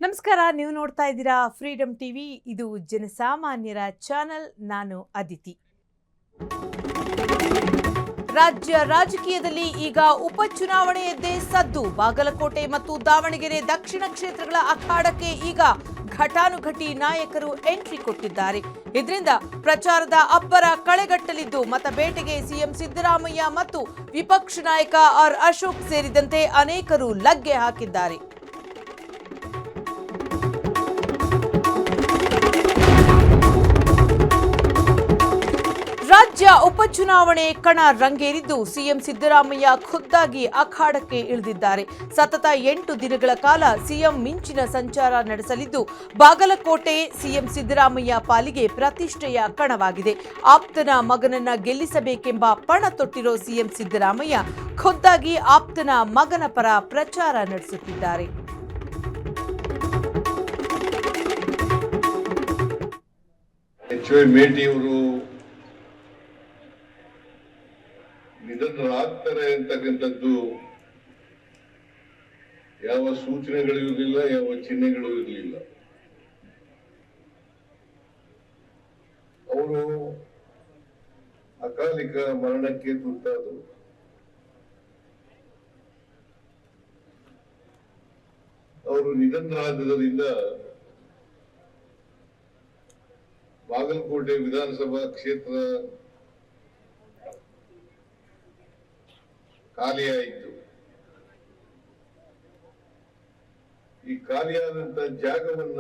ನಮಸ್ಕಾರ, ನೀವು ನೋಡ್ತಾ ಇದ್ದೀರಾ ಫ್ರೀಡಮ್ ಟಿವಿ. ಇದು ಜನಸಾಮಾನ್ಯರ ಚಾನೆಲ್. ನಾನು ಅದಿತಿ. ರಾಜ್ಯ ರಾಜಕೀಯದಲ್ಲಿ ಈಗ ಉಪಚುನಾವಣೆಯದ್ದೇ ಸದ್ದು. ಬಾಗಲಕೋಟೆ ಮತ್ತು ದಾವಣಗೆರೆ ದಕ್ಷಿಣ ಕ್ಷೇತ್ರಗಳ ಅಖಾಡಕ್ಕೆ ಈಗ ಘಟಾನುಘಟಿ ನಾಯಕರು ಎಂಟ್ರಿ ಕೊಟ್ಟಿದ್ದಾರೆ. ಇದರಿಂದ ಪ್ರಚಾರದ ಅಬ್ಬರ ಕಳೆಗಟ್ಟಲಿದ್ದು ಮತಬೇಟೆಗೆ ಸಿಎಂ ಸಿದ್ದರಾಮಯ್ಯ ಮತ್ತು ವಿಪಕ್ಷ ನಾಯಕ ಆರ್ ಅಶೋಕ್ ಸೇರಿದಂತೆ ಅನೇಕರು ಲಗ್ಗೆ ಹಾಕಿದ್ದಾರೆ. ರಾಜ್ಯ ಉಪಚುನಾವಣೆ ಕಣ ರಂಗೇರಿದ್ದು ಸಿಎಂ ಸಿದ್ದರಾಮಯ್ಯ ಖುದ್ದಾಗಿ ಅಖಾಡಕ್ಕೆ ಇಳಿದಿದ್ದಾರೆ. ಸತತ 8 ದಿನಗಳ ಕಾಲ ಸಿಎಂ ಮಿಂಚಿನ ಸಂಚಾರ ನಡೆಸಲಿದ್ದು ಬಾಗಲಕೋಟೆ ಸಿಎಂ ಸಿದ್ದರಾಮಯ್ಯ ಪಾಲಿಗೆ ಪ್ರತಿಷ್ಠೆಯ ಕಣವಾಗಿದೆ. ಆಪ್ತನ ಮಗನನ್ನ ಗೆಲ್ಲಿಸಬೇಕೆಂಬ ಪಣ ತೊಟ್ಟಿರೋ ಸಿಎಂ ಸಿದ್ದರಾಮಯ್ಯ ಖುದ್ದಾಗಿ ಆಪ್ತನ ಮಗನ ಪರ ಪ್ರಚಾರ ನಡೆಸುತ್ತಿದ್ದಾರೆ. ನಿಧನರಾಗ್ತಾರೆ ಅಂತಕ್ಕಂಥದ್ದು ಯಾವ ಸೂಚನೆಗಳು ಇರಲಿಲ್ಲ, ಯಾವ ಚಿಹ್ನೆಗಳು ಇರಲಿಲ್ಲ. ಅವರು ಅಕಾಲಿಕ ಮರಣಕ್ಕೆ ತುತ್ತಾದರು. ಅವರು ನಿಧನರಾದ್ದರಿಂದ ಬಾಗಲಕೋಟೆ ವಿಧಾನಸಭಾ ಕ್ಷೇತ್ರ ಖಾಲಿಯಾಯಿತು. ಈ ಖಾಲಿಯಾದಂತ ಜಾಗವನ್ನ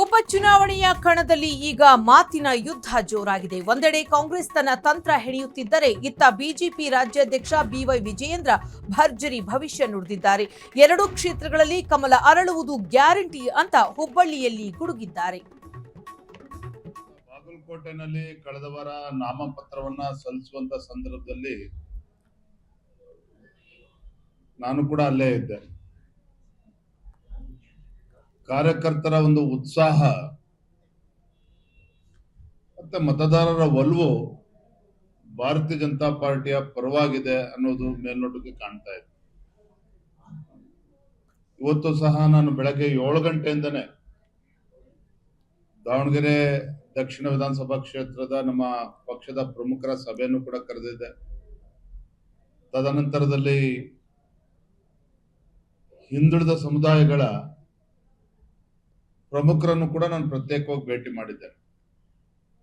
ಉಪಚುನಾವಣೆಯ ಕಣದಲ್ಲಿ ಈಗ ಮಾತಿನ ಯುದ್ಧ ಜೋರಾಗಿದೆ. ಒಂದೆಡೆ ಕಾಂಗ್ರೆಸ್ ತನ್ನ ತಂತ್ರ ಹೆಣೆಯುತ್ತಿದ್ದರೆ, ಇತ್ತ ಬಿಜೆಪಿ ರಾಜ್ಯಾಧ್ಯಕ್ಷ ಬಿವೈ ವಿಜಯೇಂದ್ರ ಭರ್ಜರಿ ಭವಿಷ್ಯ ನುಡಿದಿದ್ದಾರೆ. 2 ಕ್ಷೇತ್ರಗಳಲ್ಲಿ ಕಮಲ ಅರಳುವುದು ಗ್ಯಾರಂಟಿ ಅಂತ ಹುಬ್ಬಳ್ಳಿಯಲ್ಲಿ ಗುಡುಗಿದ್ದಾರೆ. ಬಾಗಲಕೋಟೆನಲ್ಲಿ ಕಳೆದ ವಾರ ನಾಮಪತ್ರವನ್ನ ಸಲ್ಲಿಸುವಂತ ಸಂದರ್ಭದಲ್ಲಿ ನಾನು ಕೂಡ ಅಲ್ಲೇ ಇದ್ದೆ. ಕಾರ್ಯಕರ್ತರ ಒಂದು ಉತ್ಸಾಹ ಮತ್ತೆ ಮತದಾರರ ಒಲವು ಭಾರತೀಯ ಜನತಾ ಪಾರ್ಟಿಯ ಪರವಾಗಿದೆ ಅನ್ನೋದು ಮೇಲ್ನೋಟಕ್ಕೆ ಕಾಣ್ತಾ ಇದೆ. ಇವತ್ತು ಸಹ ನಾನು ಬೆಳಗ್ಗೆ 7 ಗಂಟೆಯಿಂದನೇ ದಾವಣಗೆರೆ ದಕ್ಷಿಣ ವಿಧಾನಸಭಾ ಕ್ಷೇತ್ರದ ನಮ್ಮ ಪಕ್ಷದ ಪ್ರಮುಖರ ಸಭೆಯನ್ನು ಕೂಡ ಕರೆದಿದ್ದೆ. ತದನಂತರದಲ್ಲಿ ಹಿಂದುಳಿದ ಸಮುದಾಯಗಳ ಪ್ರಮುಖರನ್ನು ಕೂಡ ನಾನು ಪ್ರತ್ಯೇಕವಾಗಿ ಭೇಟಿ ಮಾಡಿದ್ದೇನೆ.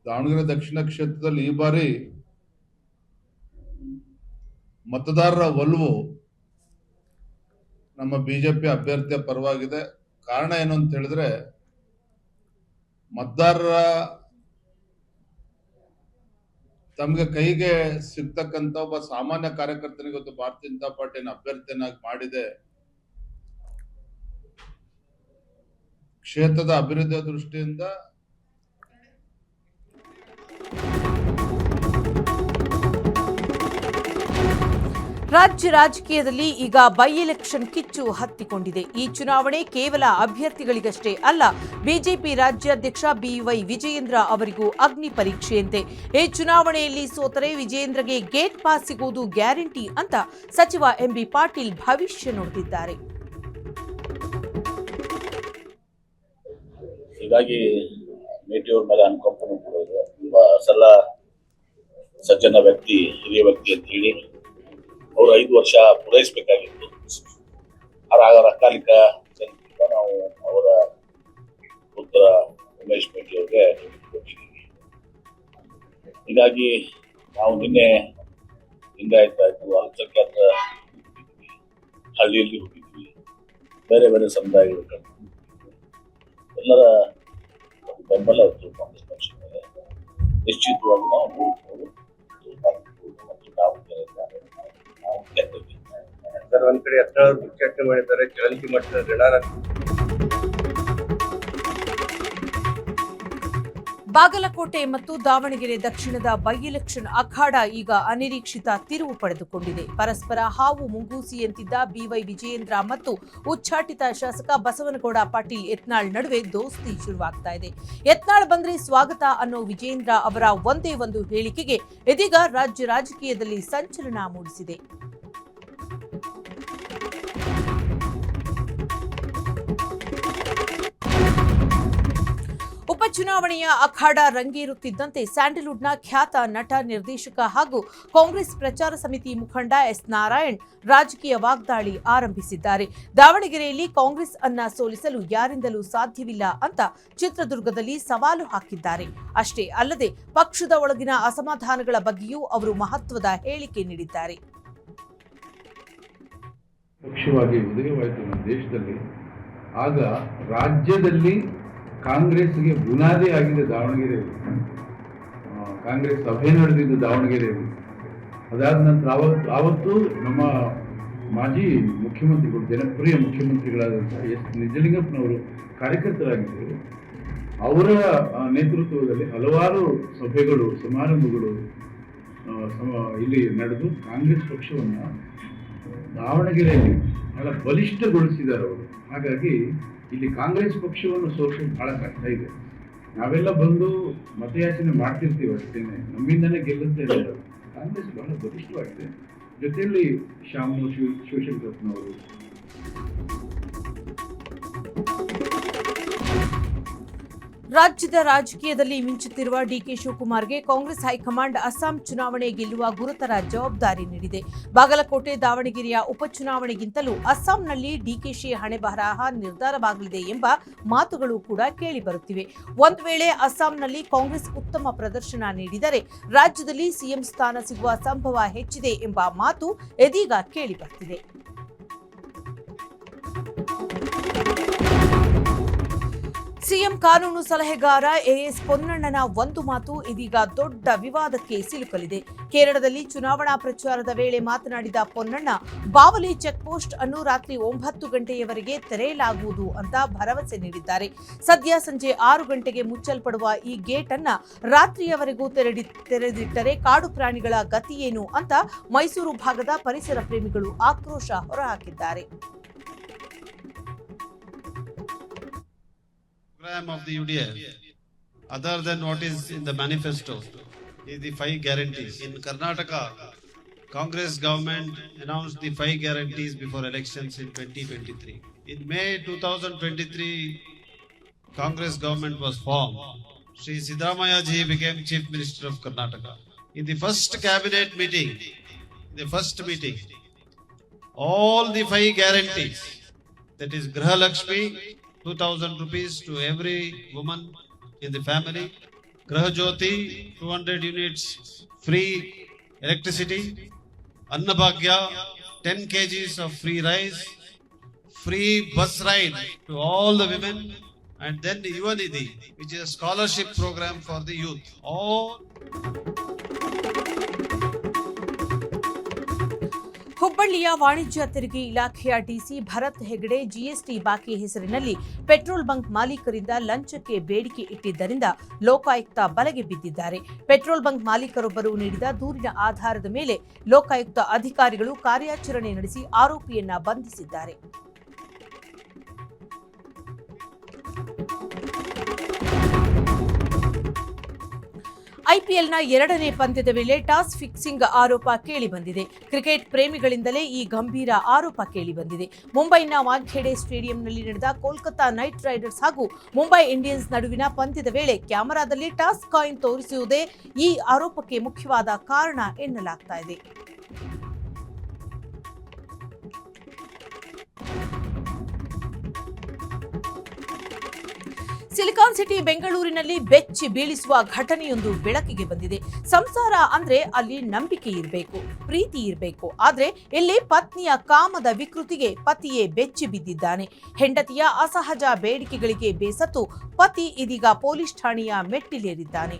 ದಾವಣಗೆರೆ ದಕ್ಷಿಣ ಕ್ಷೇತ್ರದಲ್ಲಿ ಈ ಬಾರಿ ಮತದಾರರ ಒಲವು ನಮ್ಮ ಬಿಜೆಪಿ ಅಭ್ಯರ್ಥಿಯ ಪರವಾಗಿದೆ. ಕಾರಣ ಏನು ಅಂತ ಹೇಳಿದ್ರೆ, ಮತದಾರರ ತಮಗೆ ಕೈಗೆ ಸಿಗ್ತಕ್ಕಂಥ ಒಬ್ಬ ಸಾಮಾನ್ಯ ಕಾರ್ಯಕರ್ತನಿಗೆ ಇವತ್ತು ಭಾರತೀಯ ಜನತಾ ಪಾರ್ಟಿಯನ್ನು ಅಭ್ಯರ್ಥಿಯನ್ನಾಗಿ ಮಾಡಿದೆ. ಕ್ಷೇತ್ರದ ಅಭಿವೃದ್ಧಿಯ ದೃಷ್ಟಿಯಿಂದ ರಾಜ್ಯ ರಾಜಕೀಯದಲ್ಲಿ ಈಗ ಬೈ ಎಲೆಕ್ಷನ್ ಕಿಚ್ಚು ಹತ್ತಿಕೊಂಡಿದೆ. ಈ ಚುನಾವಣೆ ಕೇವಲ ಅಭ್ಯರ್ಥಿಗಳಿಗಷ್ಟೇ ಅಲ್ಲ, ಬಿಜೆಪಿ ರಾಜ್ಯಾಧ್ಯಕ್ಷ ಬಿವೈ ವಿಜಯೇಂದ್ರ ಅವರಿಗೂ ಅಗ್ನಿ ಪರೀಕ್ಷೆಯಂತೆ. ಈ ಚುನಾವಣೆಯಲ್ಲಿ ಸೋತರೆ ವಿಜಯೇಂದ್ರಗೆ ಗೇಟ್ ಪಾಸ್ ಸಿಗುವುದು ಗ್ಯಾರಂಟಿ ಅಂತ ಸಚಿವ ಎಂಬಿ ಪಾಟೀಲ್ ಭವಿಷ್ಯ ನುಡಿದಿದ್ದಾರೆ. ಹೀಗಾಗಿ ಮೇಟಿಯವ್ರ ಮೇಲೆ ಅನುಕಂಪನೂ ಕೊಡೋದು, ಸಲ್ಲ ಸಜ್ಜನ ವ್ಯಕ್ತಿ, ಹಿರಿಯ ವ್ಯಕ್ತಿ ಅಂತ ಹೇಳಿ ಅವರು 5 ವರ್ಷ ಪೂರೈಸಬೇಕಾಗಿತ್ತು. ಅಕಾಲಿಕ ನಾವು ಅವರ ಪುತ್ರ ಉಮೇಶ್ ಮೇಟಿ ಅವ್ರಿಗೆ ಕೊಟ್ಟಿದ್ದೀವಿ. ಹೀಗಾಗಿ ನಾವು ನಿನ್ನೆ ಲಿಂಗಾಯತ ಆಯ್ತು, ಅಲ್ಪಸಂಖ್ಯಾತ ಹಳ್ಳಿಯಲ್ಲಿ ಹೋಗಿದ್ವಿ, ಬೇರೆ ಬೇರೆ ಸಮುದಾಯಗಳು ಎಲ್ಲರ ಬೆಂಬಲ ಇತ್ತು ಕಾಂಗ್ರೆಸ್ ಪಕ್ಷ ಮೇಲೆ. ನಿಶ್ಚಿತವಾಗಿ ನಾವು ಸರ್, ಒಂದ್ ಕಡೆ 17 ಉಚ್ಚಾಟನೆ ಮಾಡಿದ್ದಾರೆ, ಜಯಂತಿ ಮಠದ ಋಣ. ಬಾಗಲಕೋಟೆ ಮತ್ತು ದಾವಣಗೆರೆ ದಕ್ಷಿಣದ ಬೈ ಎಲೆಕ್ಷನ್ ಅಖಾಡ ಈಗ ಅನಿರೀಕ್ಷಿತ ತಿರುವು ಪಡೆದುಕೊಂಡಿದೆ. ಪರಸ್ಪರ ಹಾವು ಮುಂಗೂಸಿಯಂತಿದ್ದ ಬಿವೈ ವಿಜಯೇಂದ್ರ ಮತ್ತು ಉಚ್ಚಾಟಿತ ಶಾಸಕ ಬಸವನಗೌಡ ಪಾಟೀಲ್ ಯತ್ನಾಳ್ ನಡುವೆ ದೋಸ್ತಿ ಶುರುವಾಗ್ತಾ ಇದೆ. ಯತ್ನಾಳ್ ಬಂದ್ರೆ ಸ್ವಾಗತ ಅನ್ನೋ ವಿಜಯೇಂದ್ರ ಅವರ ಒಂದೇ ಒಂದು ಹೇಳಿಕೆಗೆ ಇದೀಗ ರಾಜ್ಯ ರಾಜಕೀಯದಲ್ಲಿ ಸಂಚಲನ ಮೂಡಿಸಿದೆ. ಉಪಚುನಾವಣೆಯ ಅಖಾಡ ರಂಗೇರುತ್ತಿದ್ದಂತೆ ಸ್ಯಾಂಡಲ್ವುಡ್ನ ಖ್ಯಾತ ನಟ ನಿರ್ದೇಶಕ ಹಾಗೂ ಕಾಂಗ್ರೆಸ್ ಪ್ರಚಾರ ಸಮಿತಿ ಮುಖಂಡ ಎಸ್ ನಾರಾಯಣ್ ರಾಜಕೀಯ ವಾಗ್ದಾಳಿ ಆರಂಭಿಸಿದ್ದಾರೆ. ದಾವಣಗೆರೆಯಲ್ಲಿ ಕಾಂಗ್ರೆಸ್ ಅನ್ನ ಸೋಲಿಸಲು ಯಾರಿಂದಲೂ ಸಾಧ್ಯವಿಲ್ಲ ಅಂತ ಚಿತ್ರದುರ್ಗದಲ್ಲಿ ಸವಾಲು ಹಾಕಿದ್ದಾರೆ. ಅಷ್ಟೇ ಅಲ್ಲದೆ ಪಕ್ಷದ ಒಳಗಿನ ಅಸಮಾಧಾನಗಳ ಬಗ್ಗೆಯೂ ಅವರು ಮಹತ್ವದ ಹೇಳಿಕೆ ನೀಡಿದ್ದಾರೆ. ಪಕ್ಷವಾಗಿ ಉದಯವಾಯಿತು ನಮ್ಮ ದೇಶದಲ್ಲಿ. ಆಗ ರಾಜ್ಯದಲ್ಲಿ ಕಾಂಗ್ರೆಸ್ಗೆ ಬುನಾದಿ ಆಗಿದೆ ದಾವಣಗೆರೆಯಲ್ಲಿ. ಕಾಂಗ್ರೆಸ್ ಸಭೆ ನಡೆದಿದ್ದು ದಾವಣಗೆರೆಯಲ್ಲಿ. ಅದಾದ ನಂತರ ಆವತ್ತು ನಮ್ಮ ಮಾಜಿ ಮುಖ್ಯಮಂತ್ರಿಗಳು, ಜನಪ್ರಿಯ ಮುಖ್ಯಮಂತ್ರಿಗಳಾದಂಥ ಎಸ್ ನಿಜಲಿಂಗಪ್ಪನವರು ಕಾರ್ಯಕರ್ತರಾಗಿದ್ದರು. ಅವರ ನೇತೃತ್ವದಲ್ಲಿ ಹಲವಾರು ಸಭೆಗಳು, ಸಮಾರಂಭಗಳು ಇಲ್ಲಿ ನಡೆದು ಕಾಂಗ್ರೆಸ್ ಪಕ್ಷವನ್ನು ದಾವಣಗೆರೆಯಲ್ಲಿ ಬಹಳ ಬಲಿಷ್ಠಗೊಳಿಸಿದ್ದಾರೆ ಅವರು. ಹಾಗಾಗಿ ಇಲ್ಲಿ ಕಾಂಗ್ರೆಸ್ ಪಕ್ಷವನ್ನು ಸೋಲಿಸೋದು ಬಹಳ ಕಷ್ಟ ಇದೆ. ನಾವೆಲ್ಲ ಬಂದು ಮತಯಾಚನೆ ಮಾಡ್ತಿರ್ತೀವಿ ಅಷ್ಟೇನೆ, ನಮ್ಮಿಂದನೇ ಗೆಲ್ಲುತ್ತೆ ಇಲ್ಲ. ಕಾಂಗ್ರೆಸ್ ಬಹಳ ಬಲಿಷ್ಠವಾಗಿದೆ. ಜೊತೆಯಲ್ಲಿ ಶಾಮು ಶಿವಶಂಕರಪ್ಪನವರು. ರಾಜ್ಯದ ರಾಜಕೀಯದಲ್ಲಿ ಮಿಂಚುತ್ತಿರುವ ಡಿಕೆ ಶಿವಕುಮಾರ್ಗೆ ಕಾಂಗ್ರೆಸ್ ಹೈಕಮಾಂಡ್ ಅಸ್ಸಾಂ ಚುನಾವಣೆ ಗೆಲ್ಲುವ ಗುರುತರ ಜವಾಬ್ದಾರಿ ನೀಡಿದೆ. ಬಾಗಲಕೋಟೆ, ದಾವಣಗೆರೆಯ ಉಪಚುನಾವಣೆಗಿಂತಲೂ ಅಸ್ಸಾಂನಲ್ಲಿ ಡಿಕೆಶಿ ಹಣೆಬರಹ ನಿರ್ಧಾರವಾಗಲಿದೆ ಎಂಬ ಮಾತುಗಳು ಕೂಡ ಕೇಳಿಬರುತ್ತಿವೆ. ಒಂದು ವೇಳೆ ಅಸ್ಸಾಂನಲ್ಲಿ ಕಾಂಗ್ರೆಸ್ ಉತ್ತಮ ಪ್ರದರ್ಶನ ನೀಡಿದರೆ ರಾಜ್ಯದಲ್ಲಿ ಸಿಎಂ ಸ್ಥಾನ ಸಿಗುವ ಸಂಭವ ಹೆಚ್ಚಿದೆ ಎಂಬ ಮಾತು ಇದೀಗ ಕೇಳಿಬರ್ತಿದೆ. ಸಿಎಂ ಕಾನೂನು ಸಲಹೆಗಾರ ಎಎಸ್ ಪೊನ್ನಣ್ಣನ ಒಂದು ಮಾತು ಇದೀಗ ದೊಡ್ಡ ವಿವಾದಕ್ಕೆ ಸಿಲುಕಲಿದೆ. ಕೇರಳದಲ್ಲಿ ಚುನಾವಣಾ ಪ್ರಚಾರದ ವೇಳೆ ಮಾತನಾಡಿದ ಪೊನ್ನಣ್ಣ, ಬಾವಲಿ ಚೆಕ್ಪೋಸ್ಟ್ ಅನ್ನು ರಾತ್ರಿ 9 ಗಂಟೆಯವರೆಗೆ ತೆರೆಯಲಾಗುವುದು ಅಂತ ಭರವಸೆ ನೀಡಿದ್ದಾರೆ. ಸದ್ಯ ಸಂಜೆ 6 ಗಂಟೆಗೆ ಮುಚ್ಚಲ್ಪಡುವ ಈ ಗೇಟ್ ಅನ್ನ ರಾತ್ರಿಯವರೆಗೂ ತೆರೆದಿಟ್ಟರೆ ಕಾಡು ಪ್ರಾಣಿಗಳ ಗತಿಯೇನು ಅಂತ ಮೈಸೂರು ಭಾಗದ ಪರಿಸರ ಪ್ರೇಮಿಗಳು ಆಕ್ರೋಶ ಹೊರಹಾಕಿದ್ದಾರೆ. Program of the UDF, other than what is in the manifesto, is the 5 guarantees. In Karnataka, Congress government announced the 5 guarantees before elections in 2023. In May 2023, Congress government was formed. Sri Siddaramaiah ji became Chief Minister of Karnataka. In the first cabinet meeting, all the 5 guarantees, that is Graha Lakshmi, 2,000 rupees to every woman in the family, Graha Jyoti, 200 units free electricity, Annabhagya, 10 kgs of free rice, free bus ride to all the women, and then Yuvanidhi, which is a scholarship program for the youth. All ಹುಬ್ಬಳ್ಳಿಯ ವಾಣಿಜ್ಯ ತೆರಿಗೆ ಇಲಾಖೆಯ DC Bharat Hegde GST ಬಾಕಿ ಹೆಸರಿನಲ್ಲಿ petrol bunk ಮಾಲೀಕರಿಂದ ಲಂಚಕ್ಕೆ ಬೇಡಿಕೆ ಇಟ್ಟಿದ್ದರಿಂದ ಲೋಕಾಯುಕ್ತ ಬಲೆಗೆ ಬಿದ್ದಿದ್ದಾರೆ. ಪೆಟ್ರೋಲ್ ಬಂಕ್ ಮಾಲೀಕರೊಬ್ಬರು ನೀಡಿದ ದೂರಿನ ಆಧಾರದ ಮೇಲೆ ಲೋಕಾಯುಕ್ತ ಅಧಿಕಾರಿಗಳು ಕಾರ್ಯಾಚರಣೆ ನಡೆಸಿ ಆರೋಪಿಯನ್ನ ಬಂಧಿಸಿದ್ದಾರೆ. ಐಪಿಎಲ್ನ 2ನೇ ಪಂದ್ಯದ ವೇಳೆ ಟಾಸ್ ಫಿಕ್ಸಿಂಗ್ ಆರೋಪ ಕೇಳಿಬಂದಿದೆ. ಕ್ರಿಕೆಟ್ ಪ್ರೇಮಿಗಳಿಂದಲೇ ಈ ಗಂಭೀರ ಆರೋಪ ಕೇಳಿಬಂದಿದೆ. ಮುಂಬೈನ ವಾಂಖೇಡೆ ಸ್ಟೇಡಿಯಂನಲ್ಲಿ ನಡೆದ ಕೋಲ್ಕತಾ ನೈಟ್ ರೈಡರ್ಸ್ ಹಾಗೂ ಮುಂಬೈ ಇಂಡಿಯನ್ಸ್ ನಡುವಿನ ಪಂದ್ಯದ ವೇಳೆ ಕ್ಯಾಮೆರಾದಲ್ಲಿ ಟಾಸ್ ಕಾಯಿನ್ ತೋರಿಸುವುದೇ ಈ ಆರೋಪಕ್ಕೆ ಮುಖ್ಯವಾದ ಕಾರಣ ಎನ್ನಲಾಗ್ತಾ ಇದೆ. ಸಿಲಿಕಾನ್ ಸಿಟಿ ಬೆಂಗಳೂರಿನಲ್ಲಿ ಬೆಚ್ಚಿ ಬೀಳಿಸುವ ಘಟನೆಯೊಂದು ಬೆಳಕಿಗೆ ಬಂದಿದೆ. ಸಂಸಾರ ಅಂದ್ರೆ ಅಲ್ಲಿ ನಂಬಿಕೆ ಇರಬೇಕು, ಪ್ರೀತಿ ಇರಬೇಕು. ಆದ್ರೆ ಇಲ್ಲಿ ಪತ್ನಿಯ ಕಾಮದ ವಿಕೃತಿಗೆ ಪತಿಯೇ ಬೆಚ್ಚಿ ಬಿದ್ದಿದ್ದಾನೆ. ಹೆಂಡತಿಯ ಅಸಹಜ ಬೇಡಿಕೆಗಳಿಗೆ ಬೇಸತ್ತು ಪತಿ ಇದೀಗ ಪೊಲೀಸ್ ಠಾಣೆಯ ಮೆಟ್ಟಿಲೇರಿದ್ದಾನೆ.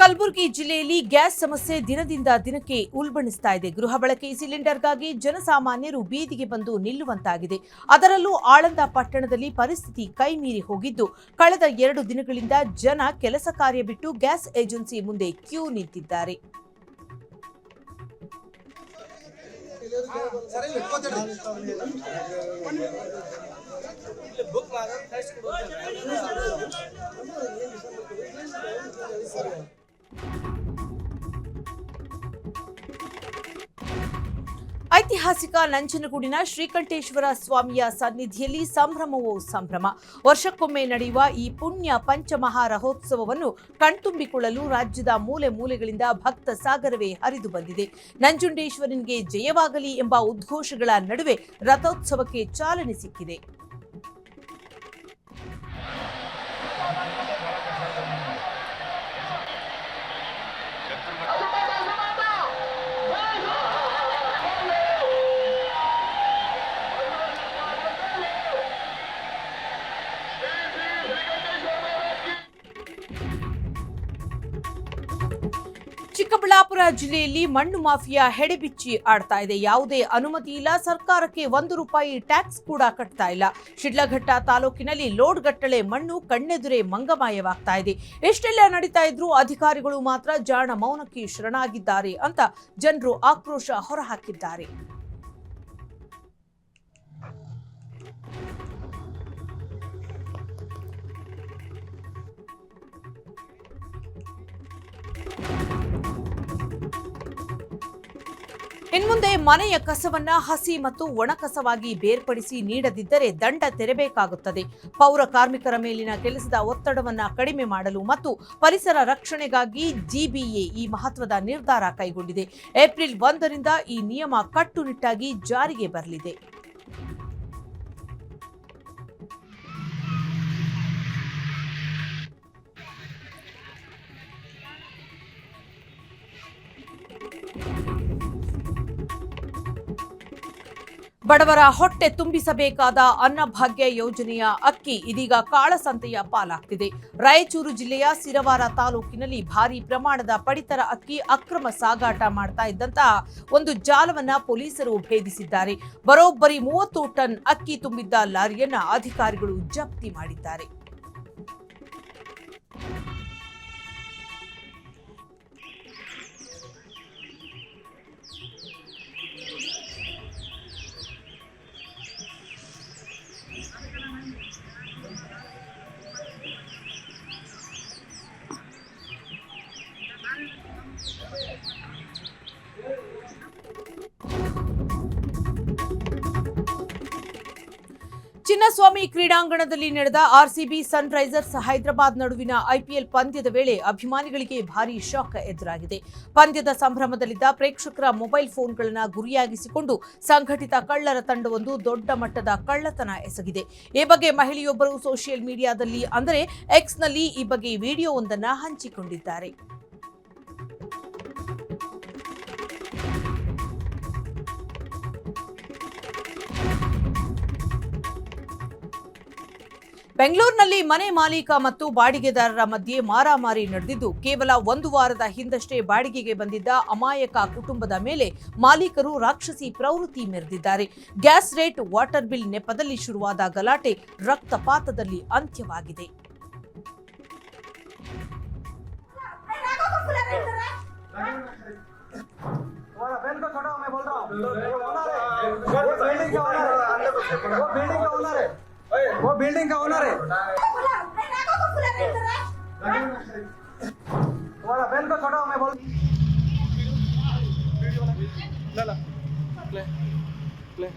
ಕಲಬುರಗಿ ಜಿಲ್ಲೆಯಲ್ಲಿ ಗ್ಯಾಸ್ ಸಮಸ್ಯೆ ದಿನದಿಂದ ದಿನಕ್ಕೆ ಉಲ್ಬಣಿಸ್ತಾ ಇದೆ. ಗೃಹ ಬಳಕೆ ಸಿಲಿಂಡರ್ಗಾಗಿ ಜನಸಾಮಾನ್ಯರು ಬೀದಿಗೆ ಬಂದು ನಿಲ್ಲುವಂತಾಗಿದೆ. ಅದರಲ್ಲೂ ಆಳಂದ ಪಟ್ಟಣದಲ್ಲಿ ಪರಿಸ್ಥಿತಿ ಕೈಮೀರಿ ಹೋಗಿದ್ದು, ಕಳೆದ 2 ದಿನಗಳಿಂದ ಜನ ಕೆಲಸ ಕಾರ್ಯ ಬಿಟ್ಟು ಗ್ಯಾಸ್ ಏಜೆನ್ಸಿ ಮುಂದೆ ಕ್ಯೂ ನಿಂತಿದ್ದಾರೆ. ಐತಿಹಾಸಿಕ ನಂಜನಗೂಡಿನ ಶ್ರೀಕಂಠೇಶ್ವರ ಸ್ವಾಮಿಯ ಸನ್ನಿಧಿಯಲ್ಲಿ ಸಂಭ್ರಮವೋ ಸಂಭ್ರಮ. ವರ್ಷಕ್ಕೊಮ್ಮೆ ನಡೆಯುವ ಈ ಪುಣ್ಯ ಪಂಚಮಹಾ ರಥೋತ್ಸವವನ್ನು ಕಣ್ತುಂಬಿಕೊಳ್ಳಲು ರಾಜ್ಯದ ಮೂಲೆ ಮೂಲೆಗಳಿಂದ ಭಕ್ತ ಸಾಗರವೇ ಹರಿದು ಬಂದಿದೆ. ನಂಜುಂಡೇಶ್ವರನಿಗೆ ಜಯವಾಗಲಿ ಎಂಬ ಉದ್ಘೋಷಗಳ ನಡುವೆ ರಥೋತ್ಸವಕ್ಕೆ ಚಾಲನೆ ಸಿಕ್ಕಿದೆ. ಚಿಕ್ಕಬಳ್ಳಾಪುರ ಜಿಲ್ಲೆಯಲ್ಲಿ ಮಣ್ಣು ಮಾಫಿಯಾ ಹೆಡೆಬಿಚ್ಚಿ ಆಡ್ತಾ ಇದೆ. ಯಾವುದೇ ಅನುಮತಿ ಇಲ್ಲ, ಸರ್ಕಾರಕ್ಕೆ ₹1 ಟ್ಯಾಕ್ಸ್ ಕೂಡ ಕಟ್ತಾ ಇಲ್ಲ. ಶಿಡ್ಲಘಟ್ಟ ತಾಲೂಕಿನಲ್ಲಿ ಲೋಡ್ ಗಟ್ಟಲೆ ಮಣ್ಣು ಕಣ್ಣೆದುರೇ ಮಂಗಮಾಯವಾಗ್ತಾ ಇದೆ. ಎಷ್ಟೆಲ್ಲ ನಡೀತಾ ಇದ್ರೂ ಅಧಿಕಾರಿಗಳು ಮಾತ್ರ ಜಾಣ ಮೌನಕ್ಕೆ ಶರಣಾಗಿದ್ದಾರೆ ಅಂತ ಜನರು ಆಕ್ರೋಶ ಹೊರಹಾಕಿದ್ದಾರೆ. ಇನ್ಮುಂದೆ ಮನೆಯ ಕಸವನ್ನ ಹಸಿ ಮತ್ತು ಒಣ ಕಸವಾಗಿ ಬೇರ್ಪಡಿಸಿ ನೀಡದಿದ್ದರೆ ದಂಡ ತೆರಬೇಕಾಗುತ್ತದೆ. ಪೌರ ಕಾರ್ಮಿಕರ ಮೇಲಿನ ಕೆಲಸದ ಒತ್ತಡವನ್ನ ಕಡಿಮೆ ಮಾಡಲು ಮತ್ತು ಪರಿಸರ ರಕ್ಷಣೆಗಾಗಿ ಜಿಬಿಎ ಈ ಮಹತ್ವದ ನಿರ್ಧಾರ ಕೈಗೊಂಡಿದೆ. ಏಪ್ರಿಲ್ 1ರಿಂದ ಈ ನಿಯಮ ಕಟ್ಟುನಿಟ್ಟಾಗಿ ಜಾರಿಗೆ ಬರಲಿದೆ. ಬಡವರ ಹೊಟ್ಟೆ ತುಂಬಿಸಬೇಕಾದ ಅನ್ನಭಾಗ್ಯ ಯೋಜನೆಯ ಅಕ್ಕಿ ಇದೀಗ ಕಾಳಸಂತೆಯ ಪಾಲಾಗ್ತಿದೆ. ರಾಯಚೂರು ಜಿಲ್ಲೆಯ ಸಿರವಾರ ತಾಲೂಕಿನಲ್ಲಿ ಭಾರೀ ಪ್ರಮಾಣದ ಪಡಿತರ ಅಕ್ಕಿ ಅಕ್ರಮ ಸಾಗಾಟ ಮಾಡ್ತಾ ಇದ್ದಂತಹ ಒಂದು ಜಾಲವನ್ನ ಪೊಲೀಸರು ಭೇದಿಸಿದ್ದಾರೆ. ಬರೋಬ್ಬರಿ 30 ಟನ್ ಅಕ್ಕಿ ತುಂಬಿದ್ದ ಲಾರಿಯನ್ನ ಅಧಿಕಾರಿಗಳು ಜಪ್ತಿ ಮಾಡಿದ್ದಾರೆ. ಚಿನ್ನಸ್ವಾಮಿ ಕ್ರೀಡಾಂಗಣದಲ್ಲಿ ನಡೆದ ಆರ್ಸಿಬಿ ಸನ್ರೈಸರ್ಸ್ ಹೈದರಾಬಾದ್ ನಡುವಿನ ಐಪಿಎಲ್ ಪಂದ್ಯದ ವೇಳೆ ಅಭಿಮಾನಿಗಳಿಗೆ ಭಾರೀ ಶಾಕ್ ಎದುರಾಗಿದೆ. ಪಂದ್ಯದ ಸಂಭ್ರಮದಲ್ಲಿದ್ದ ಪ್ರೇಕ್ಷಕರ ಮೊಬೈಲ್ ಫೋನ್ಗಳನ್ನು ಗುರಿಯಾಗಿಸಿಕೊಂಡು ಸಂಘಟಿತ ಕಳ್ಳರ ತಂಡವೊಂದು ದೊಡ್ಡ ಮಟ್ಟದ ಕಳ್ಳತನ ಎಸಗಿದೆ. ಈ ಬಗ್ಗೆ ಮಹಿಳೆಯೊಬ್ಬರು ಸೋಷಿಯಲ್ ಮೀಡಿಯಾದಲ್ಲಿ ಅಂದರೆ ಎಕ್ಸ್ನಲ್ಲಿ ಈ ಬಗ್ಗೆ ವಿಡಿಯೋವೊಂದನ್ನು ಹಂಚಿಕೊಂಡಿದ್ದಾರೆ. ಬೆಂಗಳೂರಿನಲ್ಲಿ ಮನೆ ಮಾಲೀಕ ಮತ್ತು ಬಾಡಿಗೆದಾರರ ಮಧ್ಯೆ ಮಾರಾಮಾರಿ ನಡೆದಿದ್ದು, ಕೇವಲ 1 ವಾರದ ಹಿಂದಷ್ಟೇ ಬಾಡಿಗೆಗೆ ಬಂದಿದ್ದ ಅಮಾಯಕ ಕುಟುಂಬದ ಮೇಲೆ ಮಾಲೀಕರು ರಾಕ್ಷಸಿ ಪ್ರವೃತ್ತಿ ಮೆರೆದಿದ್ದಾರೆ. ಗ್ಯಾಸ್ ರೇಟ್, ವಾಟರ್ ಬಿಲ್ ನೆಪದಲ್ಲಿ ಶುರುವಾದ ಗಲಾಟೆ ರಕ್ತಪಾತದಲ್ಲಿ ಅಂತ್ಯವಾಗಿದೆ. वो बिल्डिंग का ओनर है। तुम्हारा बहन को छोड़ो, मैं बोल प्ले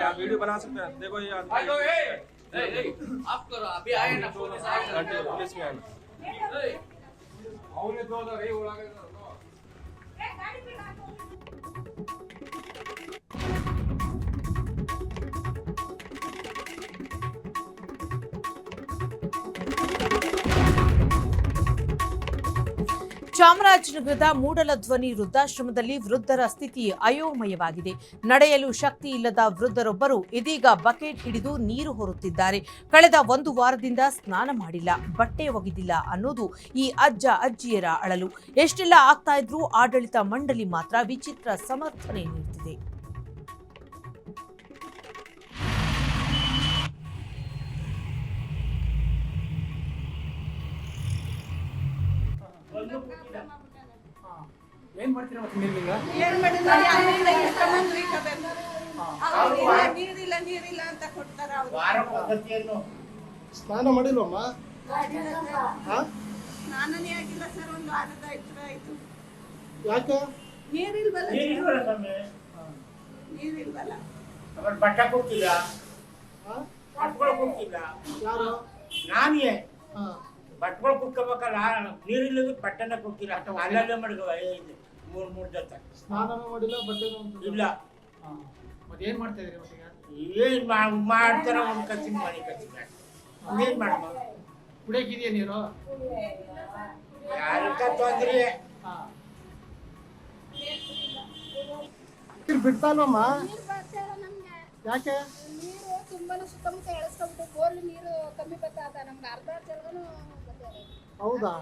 यार वीडियो बना सकते हैं। देखो यार आप करो, अभी आए ना पुलिस में आए ಚಾಮರಾಜನಗರದ ಮೂಡಲಧ್ವನಿ ವೃದ್ಧಾಶ್ರಮದಲ್ಲಿ ವೃದ್ಧರ ಸ್ಥಿತಿ ಅಯೋಮಯವಾಗಿದೆ. ನಡೆಯಲು ಶಕ್ತಿ ಇಲ್ಲದ ವೃದ್ಧರೊಬ್ಬರು ಇದೀಗ ಬಕೆಟ್ ಹಿಡಿದು ನೀರು ಹೊರುತ್ತಿದ್ದಾರೆ. ಕಳೆದ 1 ವಾರದಿಂದ ಸ್ನಾನ ಮಾಡಿಲ್ಲ, ಬಟ್ಟೆ ಒಗೆದಿಲ್ಲ ಅನ್ನೋದು ಈ ಅಜ್ಜ ಅಜ್ಜಿಯರ ಅಳಲು. ಎಷ್ಟೆಲ್ಲ ಆಗ್ತಾ ಇದ್ರೂ ಆಡಳಿತ ಮಂಡಳಿ ಮಾತ್ರ ವಿಚಿತ್ರ ಸಮರ್ಥನೆ ನೀಡುತ್ತಿದೆ. ಏನ್ ಮಾಡ್ತೀರಾ ಮತ್ತೆ ನೀರ್ಲಿಂಗ ಏನ್ ಮಾಡಿಲ್ಲ ಯಾರಿಂದ ಇಷ್ಟೊಂದು ಇಕ್ಕಬೇಕು ನೀರಿಲ್ಲ ನೀರಿಲ್ಲ ಅಂತ ಕೊಡ್ತಾರ ಅವ್ರು ಸ್ನಾನ ಮಾಡಿಲ್ವಮ್ಮ? ಸ್ನಾನನೇ ಆಗಿಲ್ಲ ಸರ್, ಒಂದು ವಾರದ ಆಯ್ತು. ಯಾಕೆ? ನೀರಿಲ್ವಲ್ಲ ನೀರಿಲ್ವಲ್ಲ. ಬಟ್ಟೆ ಕೊಡ್ತಿಲ್ಲ, ಬಟ್ಟೆಗಳು ಕೊಡ್ತಿಲ್ಲ. ಯಾರು? ನಾನೇ ಹಾ. ಬಟ್ಟೆಗಳು ಕುಟ್ಕೋಬೇಕಲ್ಲ, ನೀರಿಲ್ಲದ ಬಟ್ಟೆನ ಕೊಡ್ತಿಲ್ಲ. ಅಲ್ಲಲ್ಲೇ ಮಡ್ಗವ ಮೂರ್ ಜೊತೆ ಸ್ನಾನನೂ ಮಾಡಿಲ್ಲ, ಬಟ್ಟೆನೂ ಇಲ್ಲ. ಮತ್ತೆ ಏನ್ ಮಾಡ್ತಾ ಇದೀರಿ ಮತ್ತೆ ಈಗ? ಏನ್ ಮಾಡ್ತಾರ ಒಂದ್ ಕಚ್ಚಿನ ಮನೆ ಕಚ್ಚಿನ ಏನ್ ಮಾಡಮ್ಮ? ಕುಡಿಯಕ್ಕಿದೆಯಾ ನೀರು? ಯಾರಕ್ಕ ತೊಂದ್ರೆ ಬಿಡ್ತಾ ಇಲ್ವಮ್ಮ? ನೀರು ಬರ್ತಾ ಇಲ್ಲ ನಮ್ಗೆ. ಯಾಕೆ? ನೀರು ತುಂಬಾನು ಸುತ್ತಮುತ್ತ ಎಳಸ್ಕೊಂಡ್ಬಿಟ್ಟು ಬೋರ್ ನೀರು ಕಮ್ಮಿ ಬರ್ತಾದ, ನಮ್ಗೆ ಅರ್ಧ ಜಲ್ಗನು ಬರ್ತಾರೆ. ಹೌದಾ?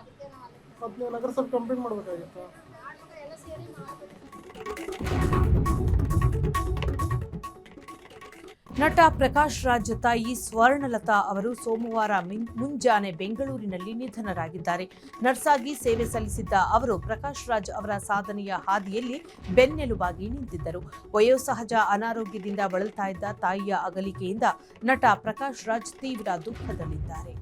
ಅದಕ್ಕೆ ನಾವು ಮತ್ತೆ ನೀವು ನಗರಸಭೆ ಕಂಪ್ಲೇಂಟ್ ಮಾಡ್ಬೇಕಾಗಿತ್ತು. ಎಲ್ಲ ಸೇರಿ ಮಾಡ್ಬೇಕು. ನಟ ಪ್ರಕಾಶ್ ರಾಜ್ ತಾಯಿ ಸ್ವರ್ಣಲತಾ ಅವರು ಸೋಮವಾರ ಮುಂಜಾನೆ ಬೆಂಗಳೂರಿನಲ್ಲಿ ನಿಧನರಾಗಿದ್ದಾರೆ. ನರ್ಸಾಗಿ ಸೇವೆ ಸಲ್ಲಿಸಿದ್ದ ಅವರು ಪ್ರಕಾಶ್ ರಾಜ್ ಅವರ ಸಾಧನೆಯ ಹಾದಿಯಲ್ಲಿ ಬೆನ್ನೆಲುಬಾಗಿ ನಿಂತಿದ್ದರು. ವಯೋಸಹಜ ಅನಾರೋಗ್ಯದಿಂದ ಬಳಲ್ತಾ ಇದ್ದ ತಾಯಿಯ ಅಗಲಿಕೆಯಿಂದ ನಟ ಪ್ರಕಾಶ್ ರಾಜ್ ತೀವ್ರ ದುಃಖದಲ್ಲಿದ್ದಾರೆ.